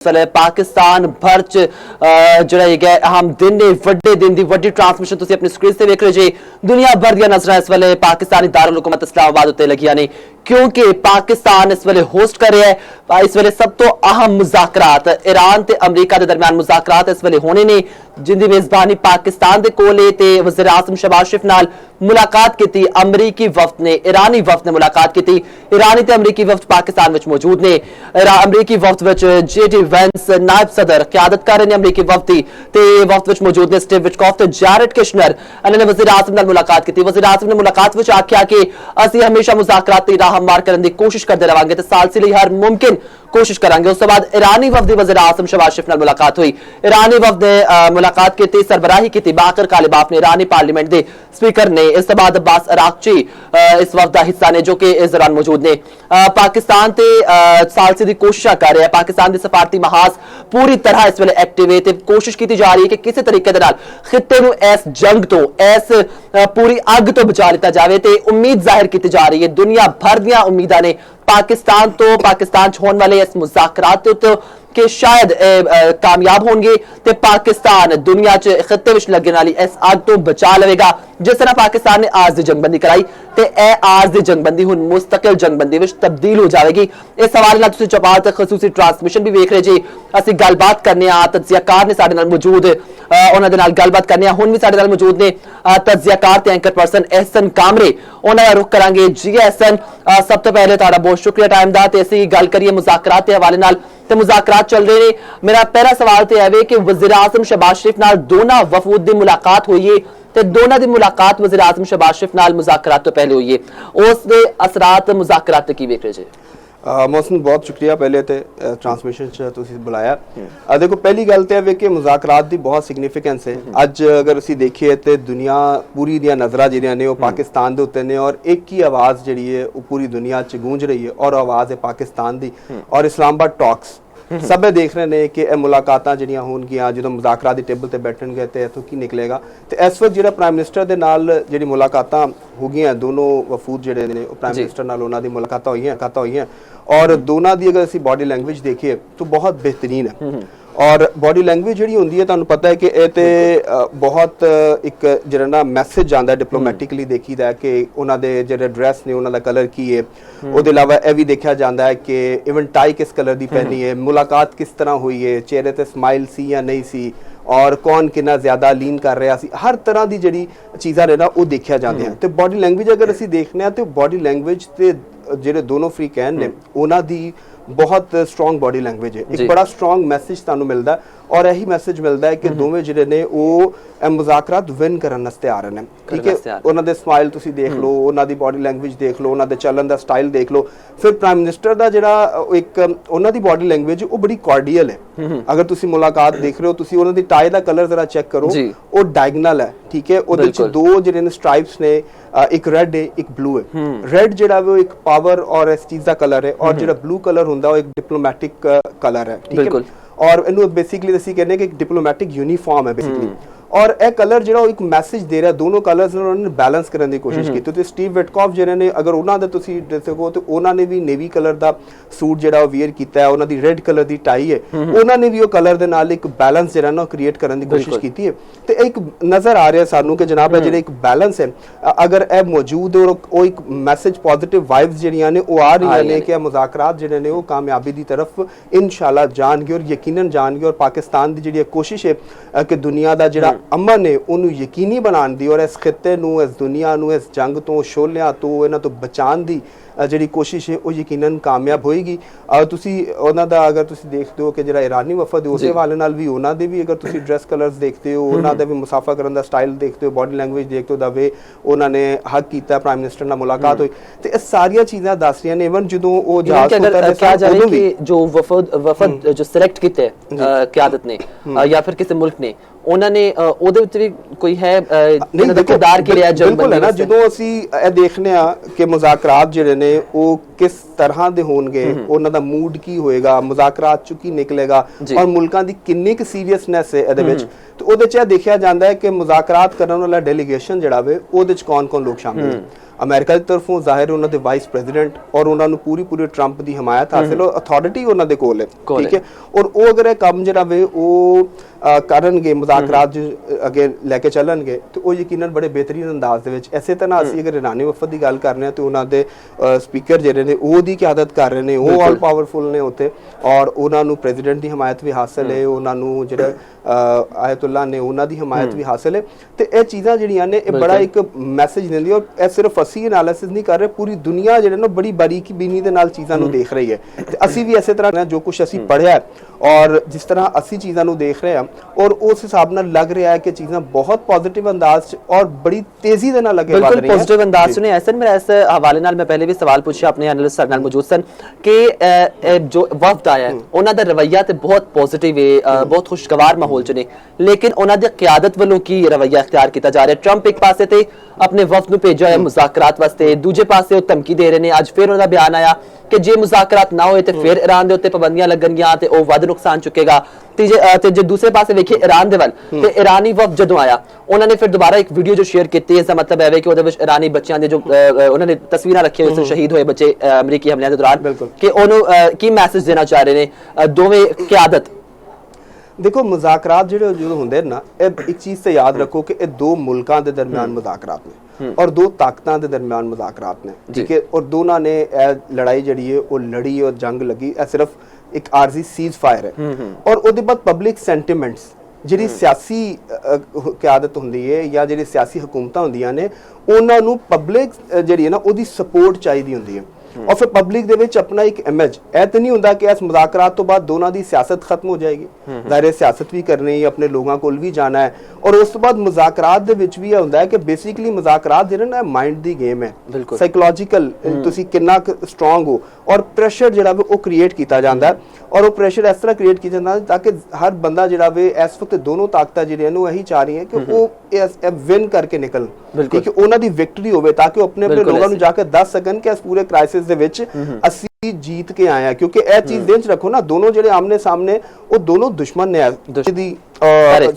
पाकिस्तान भर च जिहड़ा अहम दिन ने वड्डे दिन दी वड्डी ट्रांसमिशन तुसीं अपनी स्क्रीन से देख रहे जे दुनिया भर दी नज़रां इस वेले पाकिस्तानी दारुल हुकूमत इस्लामाबाद उत्ते लगियां ने क्योंकि पाकिस्तान इस वेले होस्ट कर रहा है इस वेले सब तो अहम मुज़ाकरात ईरान ते अमरीका के दरमियान मुज़ाकरात इस वेले होने ने जिंदी मेजबानी पाकिस्तान दे कोल है ते वज़ीर आज़म शहबाज शरीफ नाल मुलाकात की अमरीकी वफ्द ने ईरानी वफ्द ने मुलाकात की ईरानी ते अमरीकी वफ्द पाकिस्तान विच मौजूद ने अमरीकी वफ्द विच जेडी वेंस नायब सदर क़यादत कर रहे हैं अमरीकी वफ्द दी ते वफ्द विच मौजूद ने स्टीव विटकॉफ ते जैरेड किशनर इन्होंने वज़ीर आज़म नाल मुलाकात की वज़ीर आज़म ने मुलाकात विच आख्या कि असीं हमेशा मुज़ाकरात दी राह हमवार करने की कोशिश करते रहांगे ते सालसी लई हर मुमकिन कोशिश करांगे। उस बाद ईरानी वफ्द वज़ीर आज़म शहबाज शरीफ नाल मुलाकात हुई ईरानी वफ्द ने मुलाकात की सरबराही की बाकर कालिबाफ ने ईरानी पार्लियामेंट के स्पीकर ने इस बाद अब्बास अरागची इस वफ्द का हिस्सा ने जो कि इस दौरान मौजूद ने पाकिस्तान ते सालसी की कोशिश कर रहे हैं पाकिस्तान के सफारती महाज पूरी तरह इस वेले एक्टिव है कोशिश की जा रही है कि किसी तरीके खिते नूं इस जंग तो इस पूरी अग तो बचा लिया जाए तो उम्मीद जाहिर की जा रही है दुनिया भर दियां उम्मीदां ने पाकिस्तान होने वाले इस मुज़ाकरात तो कि शायद कामयाब होंगे ते पाकिस्तान दुनिया च खिते विच लगने वाली इस अग तो बचा लवेगा जिस तरह पाकिस्तान ने आज दी जंगबंदी कराई ते ए आज दी जंगबंदी हुण मुस्तकिल जंगबंदी विच तब्दील हो जाएगी। इस हवाले नाल तुसीं चौपाल ते खसूसी ट्रांसमिशन भी वेख रहे जी असीं गलबात करने आ तज्जियाकार ने साडे नाल मौजूद उन्हां दे नाल गलबात करने आ हुण भी साडे नाल मौजूद ने तज्जियाकार ते एंकर पर्सन एहसन कामरे उन्हां दा रुख करांगे। जी एहसन सब तो पहले तुहाडा बहुत शुक्रिया टाइम दा ते असीं गल करिए मुज़ाकरात दे हवाले नाल ते मुज़ाकरात चल रहे हैं। मेरा पहला सवाल तो है कि वज़ीर आज़म शहबाज शरीफ नाल दोनों वफूद की मुलाकात हुई है ते दोनों की मुलाकात वज़ीर आज़म शहबाज शरीफ नाल मुज़ाकरात तो पहले हुई है उस दे असरात मुज़ाकरात की वेख रहे जी। मौसम बहुत शुक्रिया पहले तो ट्रांसमिशन तुसीं बुलाया। देखो पहली गल तो है कि मुज़ाकरात की बहुत सिग्निफिकेंस है अज अगर असीं देखिए तो दुनिया पूरी दियां नज़रां जिहड़ियां ने पाकिस्तान दे उत्ते ने और एक ही आवाज़ जिहड़ी है वो पूरी दुनिया च गूंज रही है और आवाज़ है पाकिस्तान दी और इस्लामाबाद टॉक्स सब देख रहे हैं कि मुलाकातां जिहड़ियां होणगियां जो मुज़ाकरात दी टेबल ते बैठणगे ते इत्थों की निकलेगा तो इस वक्त जिहड़ा प्राइम मिनिस्टर दे नाल जिहड़ी मुलाकातां हो गईयां दोनों वफूद जिहड़े ने प्राइम मिनिस्टर नाल उन्हां दी मुलाकातां होईयां और दोनों की अगर असीं बॉडी लैंग्वेज देखिए तो बहुत बेहतरीन है और बॉडी लैंग्वेज जिहड़ी हुंदी है तुहानूं पता है कि ये तो बहुत एक जिहड़ा ना मैसेज जांदा डिप्लोमैटिकली देखीदा है कि उन्हां दे जिहड़े ड्रैस ने उन्हां दा कलर की है उहदे अलावा यह भी देखा जाता है कि इवन टाई किस कलर की पहनी है मुलाकात किस तरह हुई है चेहरे ते स्माइल सी या नहीं सी और कौन कितना ज्यादा लीन कर रहा सी हर तरह की जिहड़ी चीज़ां ने ना वो देखिया जाती हैं तो बॉडी लैंग्वेज अगर असीं देखने तो बॉडी लैंग्वेज ते जिहड़े दोनों फ्रीकैन ने उन्हां दी बहुत स्ट्रॉन्ग बॉडी लैंग्वेज है एक बड़ा स्ट्रॉन्ग मैसेज तुहानूं मिलता है और यही मैसेज मिलता है कि दोवें जिहड़े ने वो मुज़ाकरात विन करन वास्ते आ रहे हैं ठीक है उन्हां दे स्माइल तुसीं देख लो उन्हां दी बॉडी लैंग्वेज देख लो उन्हां दे चलन दा स्टाइल देख लो फिर प्राइम मिनिस्टर दा जिहड़ा एक उन्हां दी बॉडी लैंग्वेज वो बड़ी कॉर्डियल है अगर तुसीं मुलाकात देख रहे हो तुसीं उन्हां दी टाई दा कलर जरा चेक करो वो डायगनल है ठीक है उहदे च दो जिहड़े ने स्ट्राइप्स ने एक रेड है एक ब्लू है रेड जिहड़ा वो एक पावर और इस चीज़ दा कलर है और जिहड़ा ब्लू कलर हुंदा वो एक डिप्लोमैटिक कलर है ठीक है और इनू बेसिकली असीं कहने कि एक डिप्लोमैटिक यूनीफॉर्म है बेसिकली और यह कलर जो एक मैसेज दे रहा दोनों कलर्स उन्होंने बैलेंस करने की कोशिश की तो स्टीव विटकॉफ जिहड़े ने अगर उन्होंने तुसीं देखो तो उन्होंने भी नेवी कलर का सूट जिहड़ा वेयर किया है उन्होंने रेड कलर की टाई है उन्होंने भी वो कलर के नाल एक बैलेंस जिहड़ा ना क्रिएट करने की कोशिश की है तो एक नज़र आ रहा है सानू कि जनाब जिहड़ा एक बैलेंस है अगर यह मौजूद है और एक मैसेज पॉजिटिव वाइब्स जिहड़ियां ने वो आ रही ने कि मुज़ाकरात जिहड़े ने वो कामयाबी की तरफ इंशाअल्लाह जाणगे और यकीनन जाणगे और पाकिस्तान की जिहड़ी कोशिश है कि दुनिया का जिहड़ा अमन है उन्होंने यकीनी बनाने दी और इस खिते नूं इस दुनिया नूं इस जंग तो शोलियां तो इन्हां तो बचाने की जिहड़ी कोशिश है वो यकीनन कामयाब होएगी। तुसीं उन्हां दा अगर तुसीं देखते हो कि जिहड़ा ईरानी वफद है उस हवाले नाल भी उन्हां दे भी अगर तुसीं ड्रैस कलर्स देखते हो उन्हां दा भी मुसाफा करन दा स्टाइल देखते हो बॉडी लैंग्वेज देखते हो दा वे उन्होंने हक कीता प्राइम मिनिस्टर नाल मुलाकात हुई तो ये सारियां चीज़ां दस रही ने इवन जदों वो जहाज क्या जा रही कि जो वफद जो सिलेक्ट कीते क़यादत ने या फिर किसी मुल्क ने उन्होंने ਉਹਦੇ ਵਿੱਚ ਵੀ ਕੋਈ ਹੈ नहीं देखो किरदार के लिए बिल्कुल है ना जो असी देखने कि मुज़ाकरात जिहड़े ने वो किस तरह दे होणगे उन्हां दा मूड की होएगा मुज़ाकरात चों की निकलेगा और मुल्कां दी किन्नी क सीरियसनेस है इहदे विच तो ਉਹਦੇ ਚ देखा जाता है कि मुज़ाकरात करन वाला डेलीगेशन जिहड़ा वे ਉਹਦੇ ਚ कौन-कौन लोग शामिल हैं ਅਮਰੀਕਾ ਦੀ ਤਰਫੋਂ ਜ਼ਾਹਿਰ ਉਹਨਾਂ ਦੇ ਵਾਈਸ ਪ੍ਰੈਜ਼ੀਡੈਂਟ ਔਰ ਉਹਨਾਂ ਨੂੰ ਪੂਰੀ ਟਰੰਪ ਦੀ ਹਮਾਇਤ ਹਾਸਿਲ ਔਰ ਅਥਾਰਟੀ ਉਹਨਾਂ ਦੇ ਕੋਲ ਹੈ, ਠੀਕ ਹੈ। ਔਰ ਉਹ ਅਗਰ ਇਹ ਕੰਮ ਜਿਹੜਾ ਵੇ ਉਹ ਕਰਨਗੇ, ਮੁਜ਼ਾਕਰਾਤ ਅੱਗੇ ਲੈ ਕੇ ਚੱਲਣਗੇ ਤੇ ਉਹ ਯਕੀਨਨ ਬੜੇ ਬਿਹਤਰੀਨ ਅੰਦਾਜ਼ ਦੇ ਵਿੱਚ। ਇਸੇ ਤਰ੍ਹਾਂ ਅਸੀਂ ਅਗਰ ਇਰਾਨੀ ਵਫਦ ਦੀ ਗੱਲ ਕਰਨੇ ਆ ਤੇ ਉਹਨਾਂ ਦੇ ਸਪੀਕਰ ਜਿਹੜੇ ਨੇ ਉਹਦੀ ਕਿਆਦਤ ਕਰ ਰਹੇ ਨੇ, ਉਹ ਆਲ ਪਾਵਰਫੁਲ ਨੇ ਉੱਥੇ ਔਰ ਉਹਨਾਂ ਨੂੰ ਪ੍ਰੈਜ਼ੀਡੈਂਟ ਦੀ ਹਮਾਇਤ ਵੀ ਹਾਸਲ ਹੈ, ਉਹਨਾਂ ਨੂੰ ਜਿਹੜਾ ਆਇਤੁੱਲਾ ਨੇ ਉਹਨਾਂ ਦੀ ਹਮਾਇਤ ਵੀ ਹਾਸਲ ਹੈ। ਤੇ ਇਹ ਚੀਜ਼ਾਂ ਜਿਹੜੀਆਂ ਨੇ ਇਹ ਬੜਾ ਇੱਕ ਮੈਸੇਜ ਦਿੰਦੀ ਔਰ ਇਹ ਸਿਰਫ ਅਸੀਂ ਐਨਾਲਿਸਿਸ ਨਹੀਂ ਕਰ ਰਹੇ, ਪੂਰੀ ਦੁਨੀਆ ਜਿਹੜਾ ਨਾ ਬੜੀ ਬਾਰੀਕੀ ਬੀਨੀ ਦੇ ਨਾਲ ਚੀਜ਼ਾਂ ਨੂੰ ਦੇਖ ਰਹੀ ਹੈ। ਤੇ ਅਸੀਂ ਵੀ ਇਸੇ ਤਰ੍ਹਾਂ ਜੋ ਕੁਝ ਅਸੀਂ ਪੜ੍ਹਿਆ ਔਰ ਜਿਸ ਤਰ੍ਹਾਂ ਅਸੀਂ ਚੀਜ਼ਾਂ ਨੂੰ ਦੇਖ ਰਹੇ ਹਾਂ ਔਰ ਉਸ ਹਿਸਾਬ ਨਾਲ ਲੱਗ ਰਿਹਾ ਹੈ ਕਿ ਚੀਜ਼ਾਂ ਬਹੁਤ ਪੋਜ਼ਿਟਿਵ ਅੰਦਾਜ਼ 'ਚ ਔਰ ਬੜੀ ਤੇਜ਼ੀ ਦੇ ਨਾਲ ਅੱਗੇ ਵਧ ਰਹੀਆਂ। ਬਿਲਕੁਲ ਪੋਜ਼ਿਟਿਵ ਅੰਦਾਜ਼ 'ਚ ਨੇ। ਐਸਨ ਮੇਰਾ ਇਸ ਹਵਾਲੇ ਨਾਲ ਮੈਂ ਪਹਿਲੇ ਵੀ ਸਵਾਲ ਪੁੱਛਿਆ, ਆਪਣੇ ਐਨਾਲਿਸਟ ਸਾਡੇ ਨਾਲ ਮੌਜੂਦ ਸਨ ਕਿ ਜੋ ਵਫਦ ਆਇਆ ਉਹਨਾਂ ਦਾ ਰਵੱਈਆ ਤੇ ਬਹੁਤ ਪੋਜ਼ਿਟਿਵ ਹੈ, ਬਹੁਤ ਖੁਸ਼ਗਵਾਰ ਮਾਹੌਲ 'ਚ ਨੇ, ਲੇਕਿਨ ਉਹਨਾਂ ਦੀ क़यादत ਵੱਲੋਂ ਕੀ ਰਵੱਈਆ ਇਖਤਿਆਰ ਕੀਤਾ ਜਾ ਰਿਹਾ? ਟਰੰਪ ਇੱਕ ਪਾਸੇ ਤੇ ਆਪਣੇ ਵਫਦ ਨੂੰ ਭੇਜਿਆ ਹੈ ਮੁਜ਼ਾਕਰਾਤ ਵਾਸਤੇ, ਦੂਜੇ ਪਾਸੇ ਉਹ ਧਮਕੀ ਦੇ ਰਹੇ ਨੇ। ਅੱਜ ਫਿਰ ਉਹਨਾਂ ਦਾ ਬਿਆਨ ਆਇਆ ਕਿ ਜੇ ਮੁਜ਼ਾਕਰਾਤ ਨਾ ਹੋਏ ਤੇ ਫਿਰ ਈਰਾਨ ਦੇ ਉੱਤੇ ਪਾਬੰਦੀਆਂ ਲੱਗਣਗੀਆਂ ਤੇ ਉਹ ਵੱਧ ਨੁਕਸਾਨ ਚੁੱਕੇਗਾ। ਤੇ ਜੇ ਦੂਸਰੇ ਪਾਸੇ ਵੇਖੀਏ ਈਰਾਨ ਦੇ ਵੱਲ, ਤੇ ਈਰਾਨੀ ਵਫਦ ਜਦੋਂ ਆਇਆ ਉਹਨਾਂ ਨੇ ਫਿਰ ਦੁਬਾਰਾ ਇੱਕ ਵੀਡੀਓ ਜੋ ਸ਼ੇਅਰ ਕੀਤੀ, ਇਸ ਦਾ ਮਤਲਬ ਹੈ ਕਿ ਉਹਦੇ ਵਿੱਚ ਈਰਾਨੀ ਬੱਚਿਆਂ ਦੇ ਜੋ ਉਹਨਾਂ ਨੇ ਤਸਵੀਰਾਂ ਰੱਖੀਆਂ ਹੋਈਆਂ ਸ਼ਹੀਦ ਹੋਏ ਬੱਚੇ ਅਮਰੀਕੀ ਹਮਲਿਆਂ ਦੇ ਦੌਰਾਨ, ਕਿ ਉਹਨੂੰ ਕੀ ਮੈਸੇਜ ਦੇਣਾ ਚਾਹ ਰਹੇ ਨੇ ਦੋਵੇਂ क़यादत? देखो मुज़ाकरात जो होंगे ना, एक चीज़ से याद रखो कि ये दो मुल्कों के दरमियान मुज़ाकरात ने और दो ताकतों के दरमियान मुज़ाकरात ने, ठीक है। और दोनों ने लड़ाई जड़ी है वो लड़ी और जंग लगी, सिर्फ एक आरजी सीज फायर है। और उसके बाद पब्लिक सेंटिमेंट्स ਜਿਹੜੀ ਸਿਆਸੀ क़यादत ਹੁੰਦੀ ਹੈ ਜਾਂ ਜਿਹੜੀ ਸਿਆਸੀ ਹਕੂਮਤਾਂ ਹੁੰਦੀਆਂ ਨੇ ਉਹਨਾਂ ਨੂੰ ਪਬਲਿਕ ਜਿਹੜੀ ਹੈ ਨਾ ਉਹਦੀ ਸਪੋਰਟ ਚਾਹੀਦੀ ਹੁੰਦੀ ਹੈ। और फिर पब्लिक ਦੇ ਵਿੱਚ ਆਪਣਾ ਇੱਕ ਇਮੇਜ ਇਹ ਤਾਂ ਨਹੀਂ ਹੁੰਦਾ ਕਿ ਇਸ ਮੁਜ਼ਾਕਰਾਤ ਤੋਂ ਬਾਅਦ ਦੋਨਾਂ ਦੀ ਸਿਆਸਤ ਖਤਮ ਹੋ ਜਾਏਗੀ। ਜ਼ਾਹਿਰ ਸਿਆਸਤ ਵੀ ਕਰਨੀ ਹੈ, ਆਪਣੇ ਲੋਕਾਂ ਕੋਲ ਵੀ ਜਾਣਾ ਹੈ ਔਰ ਉਸ ਤੋਂ ਬਾਅਦ ਮੁਜ਼ਾਕਰਾਤ ਦੇ ਵਿੱਚ ਵੀ ਇਹ ਹੁੰਦਾ ਹੈ ਕਿ ਬੇਸਿਕਲੀ ਮੁਜ਼ਾਕਰਾਤ ਜਿਹੜਾ ਨਾ ਮਾਈਂਡ ਦੀ ਗੇਮ ਹੈ, ਸਾਈਕੋਲੋਜੀਕਲ ਤੁਸੀਂ ਕਿੰਨਾ ਸਟਰੋਂਗ ਹੋ ਔਰ ਪ੍ਰੈਸ਼ਰ ਜਿਹੜਾ ਵੇ ਉਹ ਕ੍ਰੀਏਟ ਕੀਤਾ ਜਾਂਦਾ ਔਰ ਉਹ ਪ੍ਰੈਸ਼ਰ ਇਸ ਤਰ੍ਹਾਂ ਕ੍ਰੀਏਟ ਕੀਤਾ ਜਾਂਦਾ ਤਾਂ ਕਿ ਹਰ ਬੰਦਾ ਜਿਹੜਾ ਵੇ ਇਸ ਵਕਤ ਦੋਨੋਂ ਤਾਕਤਾਂ ਜਿਹੜੀਆਂ ਨੇ ਇਹੀ ਚਾਹ ਰਹੀਆਂ ਕਿ ਉਹ ਵਿਨ ਕਰਕੇ ਨਿਕਲਣ, ਠੀਕ ਹੈ, ਉਹਨਾਂ ਦੀ ਵਿਕਟਰੀ ਹੋਵੇ ਤਾਂ ਕਿ ਉਹ ਆਪਣੇ ਲੋਕਾਂ ਨੂੰ ਜਾ ਕੇ ਦੱਸ ਸਕਣ ਕਿ ਇਸ ਪੂਰੇ ਕ੍ਰਾਈਸਿਸ ਦੇ ਵਿੱਚ ਅਸੀਂ जीत के आए हैं। क्योंकि यह चीज ध्यान च रखो ना, दोनों जो आमने सामने वो दोनों दुश्मन ने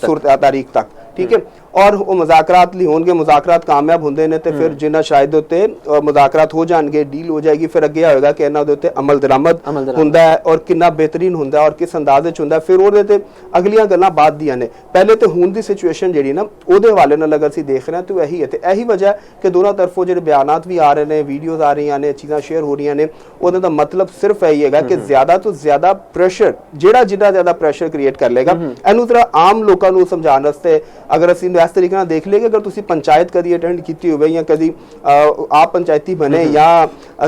सूरत तारीख तक, ठीक है। और वो मुज़ाकरात ली होंगे, मुज़ाकरात कामयाब होंगे ने ते फिर जिन्ना शायद उत्ते मुज़ाकरात हो जाएंगे, डील हो जाएगी, फिर अगे होएगा कि इन्हां दे उत्ते अमल दरामद हुंदा है और कितना बेहतरीन हुंदा है और किस अंदाज विच हुंदा है। फिर ओहदे ते अगलियां गल्लां बाद दियां ने। पहले ते हुण दी सिचुएशन जिहड़ी ना ओहदे हवाले नाल अगर असीं देख रहे हैं तो यही है, ते यही वजह है कि दोनों तरफों जिहड़े बयानात भी आ रहे ने, वीडियोज़ आ रही ने, चीज़ां शेयर हो रही ने, ओहदा दा मतलब सिर्फ यही है कि ज्यादा तो ज्यादा प्रेशर जिहड़ा जिन्ना ज्यादा प्रेशर क्रिएट कर लेगा इहनूं जरा आम लोकां नूं समझाउण वास्ते अगर असीं इस तरीके नाल देख लईए, अगर तुसीं पंचायत कदी अटेंड कीती होवे या कदी आप पंचायती बने या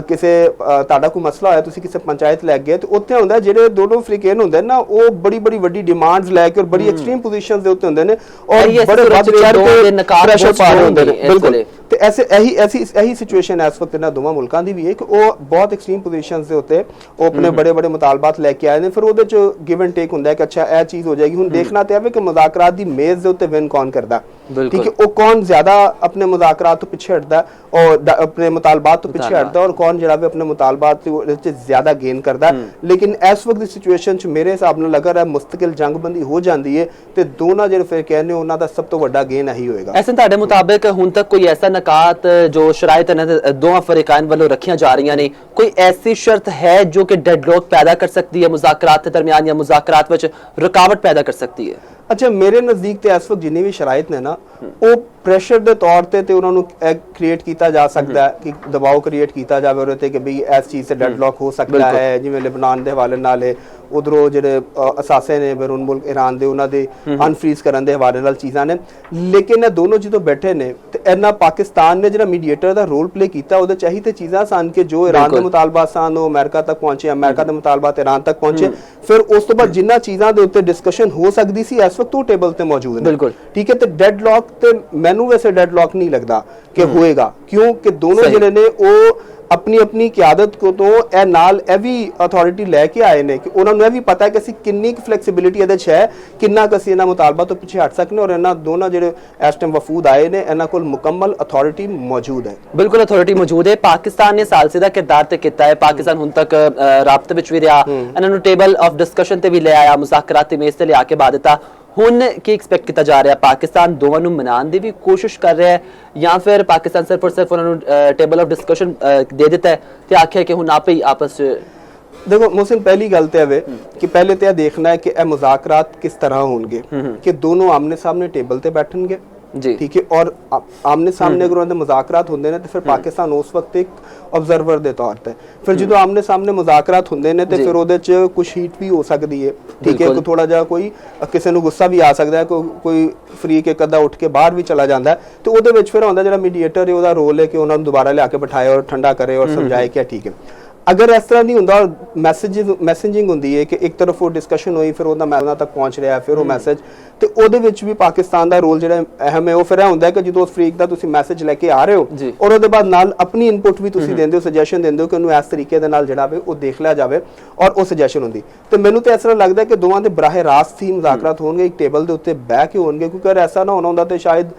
किसी तुहाडा कोई मसला होया तुसीं किसी पंचायत लै गए तो उत्थे हुंदा जिहड़े दोनों फ्रीकेन हुंदे ना वो बड़ी बड़ी वड्डी डिमांड्स लैके और बड़ी एक्सट्रीम पोजीशंस दे उत्ते हुंदे ने और बड़े वध चढ़ के प्रेशर पा रहे हुंदे ने। बिल्कुल, ਤੇ ऐसी सिचुएशन है इस वक्त इन्हां दोवां मुल्कां दी भी है कि वो बहुत एक्सट्रीम पोजीशंस दे उत्ते वो अपने बड़े बड़े मुतालबात लैके आए ने। फिर ਉਹਦੇ ਚ गिव एंड टेक ਹੁੰਦਾ है कि अच्छा ਇਹ चीज़ हो जाएगी। ਹੁਣ देखना ਤੇ ਆਵੇ ਕਿ ਮੁਜ਼ਾਕਰਾਤ ਦੀ ਮੇਜ਼ ਦੇ ਉੱਤੇ ਵਿਨ ਕੌਣ ਕਰਦਾ, ठीक है। वो कौन ज्यादा अपने मुज़ाकरात तो पीछे हटता और अपने मुतालबात तो पीछे हटता और कौन जरा भी अपने मुतालबात ज्यादा गेन करता है। लेकिन इस वक्त की सिचुएशन च मेरे हिसाब नाल अगर मुस्तकिल जंगबंदी हो जाती है तो दोनों जो फिर कहने उन्हों का सब तो बड़ा गेन यही होएगा। ऐसे तुहाडे मुताबिक हुण तक कोई ऐसा नकात जो शराइत दोवां फरीकान वालों रखियां जा रही ने, कोई ऐसी शर्त है जो कि डेडलॉक पैदा कर सकती है मुज़ाकरात के दरमियान या मुज़ाकरात विच रुकावट पैदा कर सकती है? अच्छा, मेरे नज़दीक तो इस वक्त जिन्नी भी शराइत ने ना वो प्रेशर के तौर पर तो उन्होंने क्रिएट किया जा सकता है कि दबाव क्रिएट किया जाए और कि बी इस चीज़ से डेडलॉक हो सकता है। जिवें लिबनान के हवाले नाल उधरों जो असासे ने बैरून मुल्क ईरान के उन्होंने अनफ्रीज करने के हवाले नाल चीज़ां ने। लेकिन दोनों जो बैठे ने तो इन्ना पाकिस्तान ने जो मीडिएटर का रोल प्ले किया वो चाही तो चीज़ां सन कि जो ईरान के मुतालबात सन वो अमेरिका तक पहुंचे, अमेरिका के मुतालबात ईरान तक पहुंचे। फिर उस तो बाद जिन्ना चीज़ां के उत्ते डिस्कशन हो सकती सी इस वक्त वो टेबल पर मौजूद है, बिल्कुल ठीक है। तो डेडलॉक तो मैनू वैसे डेडलॉक नहीं लगता कि होएगा, क्यों कि दोनों जिहड़े ने वो अपनी अपनी क़यादत को तो ए नाल ए भी अथॉरिटी लैके आए ने कि उन्होंने यह भी पता है कि असीं किन्नी फ्लैक्सीबिलिटी इहदे च है, किन्ना क असीं इन्हां मुतालबा तो पिछे हट सकने और इन्हां दोनों जिहड़े इस टाइम वफूद आए ने इन्हां कोल मुकम्मल अथॉरिटी मौजूद है। बिल्कुल अथॉरिटी मौजूद है। पाकिस्तान ने सालसिदा किरदार ते कीता है, पाकिस्तान हुण तक राबते विच भी रहा, इन्हां नूं टेबल ऑफ डिस्कशन ते भी ले आया, मुज़ाकरात दी मेज़ ते लिया के बा दित्ता। ਹੁਣ ਕੀ ਐਕਸਪੈਕਟ ਕੀਤਾ ਜਾ ਰਿਹਾ? ਪਾਕਿਸਤਾਨ ਦੋਵਾਂ ਨੂੰ ਮਨਾਉਣ ਦੀ ਵੀ ਕੋਸ਼ਿਸ਼ ਕਰ ਰਿਹਾ ਹੈ ਜਾਂ ਫਿਰ ਪਾਕਿਸਤਾਨ ਸਿਰਫ ਔਰ ਸਿਰਫ ਉਹਨਾਂ ਨੂੰ ਟੇਬਲ ਆਫ ਡਿਸਕਸ਼ਨ ਦੇ ਦਿੱਤਾ ਹੈ ਤੇ ਆਖਿਆ ਕਿ ਹੁਣ ਆਪੇ ਹੀ ਆਪਸ 'ਚ? देखो मोहसिन, पहली गल तो है कि पहले तो यह देखना है कि यह मुज़ाकरात किस तरह होंगे, कि दोनों आमने सामने टेबल ते बैठेंगे, ठीक है, और आमने सामने अगर उन्होंने मुज़ाकरात होंगे ने तो फिर पाकिस्तान उस वक्त एक ऑब्जर्वर के तौर पर, फिर जो आमने सामने मुज़ाकरात होंगे ने तो फिर वो कुछ हीट भी हो सकती है, ठीक है, थोड़ा जा कोई किसी को गुस्सा भी आ सकता है, कोई फ्री के कदा उठ के बाहर भी चला जाता है, तो वो फिर आता जो मीडिएटर है उसका रोल है कि उन्होंने दोबारा लिया के बिठाए और ठंडा करे और समझाए क्या ठीक है। अगर इस तरह नहीं होंदा और मैसेजिंग होंदी है कि एक तरफ वो डिस्कशन हुई फिर उन्होंने मैसेज तक पहुँच रहा है, फिर वो मैसेज तो ਉਹਦੇ ਵਿੱਚ ਵੀ ਪਾਕਿਸਤਾਨ ਦਾ ਰੋਲ ਜਿਹੜਾ ਅਹਿਮ ਹੈ। ਉਹ ਫਿਰ ਇਹ ਹੁੰਦਾ ਕਿ ਜਦੋਂ ਉਸ ਫਰੀਕ ਦਾ ਤੁਸੀਂ ਮੈਸੇਜ ਲੈ ਕੇ ਆ ਰਹੇ ਹੋ ਔਰ ਉਹਦੇ ਬਾਅਦ ਨਾਲ ਆਪਣੀ ਇਨਪੁਟ ਵੀ ਤੁਸੀਂ ਦਿੰਦੇ ਹੋ, ਸੁਜੈਸ਼ਨ ਦਿੰਦੇ ਹੋ ਕਿ ਉਹਨੂੰ ਇਸ ਤਰੀਕੇ ਦੇ ਨਾਲ ਜਿਹੜਾ ਵੇ ਉਹ ਦੇਖ ਲਿਆ ਜਾਵੇ ਔਰ ਉਹ ਸੁਜੈਸ਼ਨ ਹੁੰਦੀ। ਤੇ ਮੈਨੂੰ ਤਾਂ ਇਸ ਤਰ੍ਹਾਂ ਲੱਗਦਾ ਕਿ ਦੋਵਾਂ ਦੇ ਬਰਾਹ ਰਾਸਤ ਹੀ ਮੁਜ਼ਾਕਰਾਤ ਹੋਣਗੇ, ਇੱਕ ਟੇਬਲ ਦੇ ਉੱਤੇ ਬਹਿ ਕੇ ਹੋਣਗੇ, ਕਿਉਂਕਿ ਅਗਰ ਐਸਾ ਨਾ ਹੋਣਾ ਹੁੰਦਾ ਤੇ ਸ਼ਾਇਦ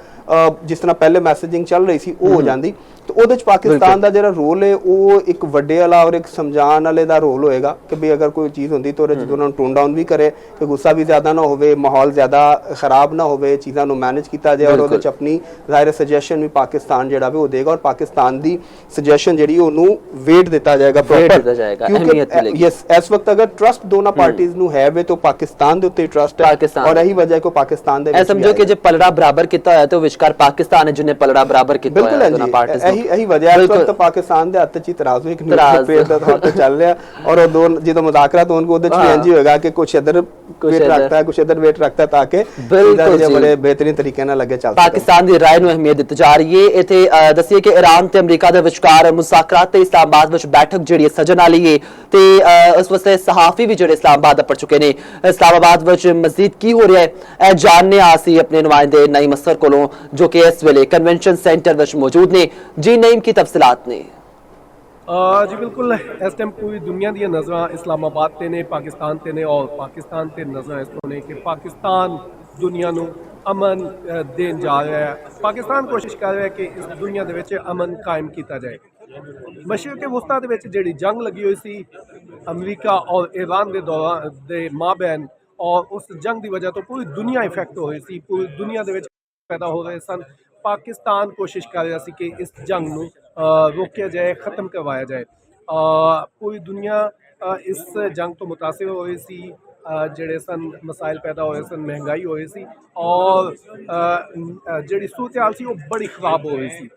ਜਿਸ ਤਰ੍ਹਾਂ ਪਹਿਲੇ ਮੈਸੇਜਿੰਗ ਚੱਲ ਰਹੀ ਸੀ ਉਹ ਹੋ ਜਾਂਦੀ। ਤੇ ਉਹਦੇ ਚ ਪਾਕਿਸਤਾਨ ਦਾ ਜਿਹੜਾ ਰੋਲ ਹੈ ਉਹ ਇੱਕ ਵੱਡੇ ਵਾਲਾ ਔਰ ਇੱਕ ਸਮਝਾਉਣ ਵਾਲੇ ਦਾ ਰੋਲ ਹੋਏਗਾ ਕਿ ਵੀ ਅਗਰ ਕੋਈ ਚੀਜ਼ ਹੁੰਦੀ ਤਾਂ ਉਹਦੇ ਚ ਉਹਨਾਂ ਨੂੰ ਟੋਨ ਡਾਊਨ ਵੀ ਕਰੇ ਕਿ ਗੁੱਸਾ ਵੀ ਜ਼ਿਆਦਾ ਨਾ ਹੋਵੇ, ਮਾਹੌਲ ਜ਼ਿਆਦਾ ਖਰਾਬ ਨਾ ਹੋਵੇ, ਚੀਜ਼ਾਂ ਨੂੰ ਮੈਨੇਜ ਕੀਤਾ ਜਾਏ ਔਰ ਉਹਦੇ ਚ ਆਪਣੀ ਜ਼ਾਹਿਰ ਸੁਜੈਸ਼ਨ ਵੀ ਪਾਕਿਸਤਾਨ ਜਿਹੜਾ ਵੀ ਉਹ ਦੇਗਾ ਔਰ ਪਾਕਿਸਤਾਨ ਦੀ ਸੁਜੈਸ਼ਨ ਜਿਹੜੀ ਉਹਨੂੰ ਵੇਟ ਦਿੱਤਾ ਜਾਏਗਾ ਪ੍ਰੋਪਰ, ਕਿਉਂਕਿ ਯੈਸ ਇਸ ਵਕਤ ਅਗਰ ਟਰਸਟ ਦੋਨਾਂ ਪਾਰਟੀਆਂ ਨੂੰ ਹੈ ਵੇ ਤਾਂ ਪਾਕਿਸਤਾਨ ਦੇ ਉੱਤੇ ਟਰਸਟ ਹੈ ਔਰ ਇਹੀ ਵਜ੍ਹਾ ਕੋ ਪਾਕਿਸਤਾਨ ਦੇ ਵਿੱਚ ਸਮਝੋ ਕਿ ਜੇ ਪਲੜਾ ਬਰਾਬਰ ਕੀਤਾ ਹੋਇਆ ਤੇ ਵਿਚਕਾਰ ਪਾਕਿਸਤਾਨ ਹੈ ਜਿਹਨੇ ਪਲੜਾ ਬਰਾਬਰ ਕੀਤਾ ਹੋਇਆ ਦੋਨਾਂ ਪਾਰਟੀਆਂ ਨੂੰ। ਇਹੀ ਵਜ੍ਹਾ ਹੈ ਕਿ ਪਾਕਿਸਤਾਨ ਦੇ ਹੱਥ ਚ ਤਰਾਜ਼ੂ ਇੱਕ ਨਿਊਜ਼ਪੇਪਰ ਦਾ ਤੌਰ ਤੇ ਚੱਲ ਰਿਹਾ ਔਰ ਉਹ ਦੋ ਜਦੋਂ ਮੁਜ਼ਾਕਰਾਤ ਹੋਣਗੇ ਉਹਦੇ ਚ ਵੀ ਇੰਜ ਹੀ ਹੋਏਗਾ ਕਿ ਕੁਛ ਇਧਰ ਵੇਟ ਰੱਖਤਾ ਹੈ ਕੁਛ ਇਧਰ ਵੇਟ ਰੱਖਤਾ ਹੈ ਤਾਂ ਕਿ ਬੜੇ बेहतरीन तरीके ਨਾਲ ਲੱਗੇ ਚੱਲ ਪਾਕਿਸਤਾਨ ਦੀ ਰਾਏ ਨੂੰ ਅਹਿਮੀਅਤ ਦਿੱਤੀ ਜਾ ਰਹੀ ਹੈ। ਇੱਥੇ ਦੱਸੀਏ ਕਿ ਈਰਾਨ ਤੇ ਅਮਰੀਕਾ ਦੇ ਵਿਚਕਾਰ ਮੁਜ਼ਾਕਰਾਤ ਤੇ ਇਸਲਾਮਾਬਾਦ ਵਿੱਚ ਬੈਠਕ ਜਿਹੜੀ ਸਜਣ ਵਾਲੀ ਹੈ ਤੇ ਉਸ ਵਸਤੇ ਸਹਾਫੀ ਵੀ ਜਿਹੜੇ ਇਸਲਾਮਾਬਾਦ ਪਹੁੰਚ ਚੁੱਕੇ ਨੇ। ਇਸਲਾਮਾਬਾਦ ਵਿੱਚ ਮਜ਼ੀਦ ਕੀ ਹੋ ਰਿਹਾ ਹੈ ਇਹ ਜਾਣਨੇ ਆਸੀ ਆਪਣੇ ਨੁਮਾਇੰਦੇ ਨਈਮ ਅਸਰ ਕੋਲੋਂ ਜੋ ਕਿ ਇਸ ਵੇਲੇ ਕਨਵੈਨਸ਼ਨ ਸੈਂਟਰ ਵਿੱਚ ਮੌਜੂਦ ਨੇ। ਜੀ ਨਈਮ ਕੀ ਤਫਸੀਲਾਤ ਨੇ? जी बिल्कुल, इस टाइम पूरी दुनिया दी नज़र इस्लामाबाद ते ने, पाकिस्तान ते ने और पाकिस्तान ते नज़र इस ने कि पाकिस्तान दुनिया नू अमन देन जा रहा है। पाकिस्तान कोशिश कर रहा है कि इस दुनिया दे विच अमन कायम किया जाए। मशरिक़ वस्ता दे विच जिहड़ी जंग लगी हुई सी अमरीका और ईरान के दौरान दे माबैन और उस जंग की वजह तो पूरी दुनिया इफेक्ट हो रही सी, पूरी दुनिया दे विच पैदा हो रहे सन। पाकिस्तान कोशिश कर रहा सी कि इस जंग नू रोकिया जाए, ख़त्म करवाया जाए। पूरी दुनिया इस जंग तो मुतासिर हो रही सी, ਜਿਹੜੇ सन मसाइल पैदा होए सन, महंगाई होई सी और ਜਿਹੜੀ सूरत हाल सी वो बड़ी ख़राब हो रही सी।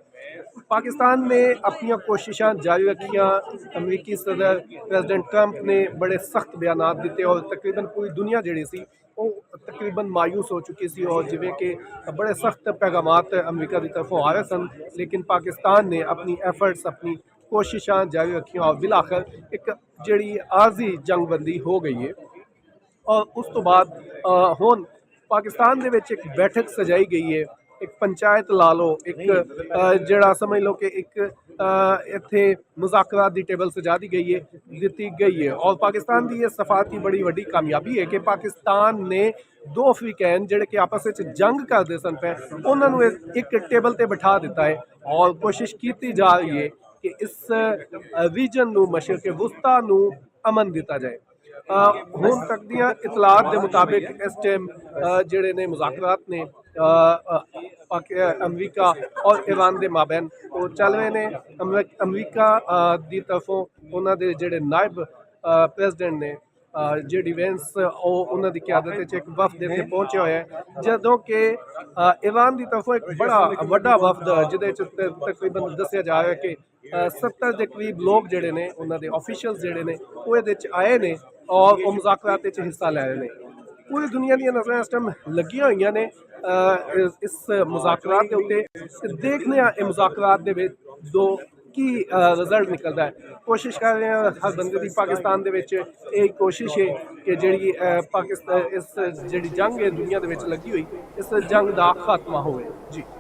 पाकिस्तान ने अपनी कोशिशां जारी रखियां। अमरीकी सदर प्रेसिडेंट ट्रंप ने बड़े सख्त बयान दिते और तकरीबन पूरी दुनिया जिहड़ी सी वो तकरीबन मायूस हो चुकी सी और जिवें कि बड़े सख्त पैगामात अमरीका की तरफों आ रहे सन, लेकिन पाकिस्तान ने अपनी एफर्ट्स अपनी कोशिशां जारी रखियां और बिल आखिर एक जिहड़ी आरजी जंगबंदी हो गई है। और उस तो बाद हुण पाकिस्तान दे विच एक बैठक सजाई गई है, एक पंचायत ला लो, एक जिहड़ा समझ लो कि एक इत्थे मुज़ाकरात दी टेबल सजा दी गई है और पाकिस्तान की ये सफारती बड़ी वड्डी कामयाबी है कि पाकिस्तान ने दो अफ्रीकैन जिहड़े कि आपस में जंग करते सन पे उन्होंने एक टेबल ते बिठा दिता है और कोशिश की जा रही है कि इस रीजन नू मशरिक़ वस्ता नू अमन दिता जाए। हुण तक दियां इतलात के मुताबिक इस टाइम जिहड़े ने मुज़ाकरात ने अमरीका और ईरान के माबैन वो चल रहे हैं। अमरीका की तरफों उन्होंने जिहड़े नायब प्रेसिडेंट ने जी वेंस उन्होंने की क्यादत एक वफद इत्थे पहुंचे हुए हैं, जदों कि ईरान की तरफों एक बड़ा वड्डा वफद जिहदे तकरीबन दस्सिया जा रहा है कि 70 के करीब लोग जिहड़े ने उन्होंने ऑफिशियल्स जिहड़े ने वो इहदे च आए ने और वो मुज़ाकरात च हिस्सा लै रहे हैं। पूरी दुनिया दी नज़रां इस टाइम लगियां होईयां ने इस मुज़ाकरात के उत्ते। देखने आ मुज़ाकरात दे विच दो की रिजल्ट निकलता है। कोशिश कर रहे हैं हर बंदे की पाकिस्तान दे विच एक कोशिश है कि जिहड़ी पाकिस्तान इस जिहड़ी जंग है दुनिया दे विच लगी हुई इस जंग दा खात्मा होवे। जी।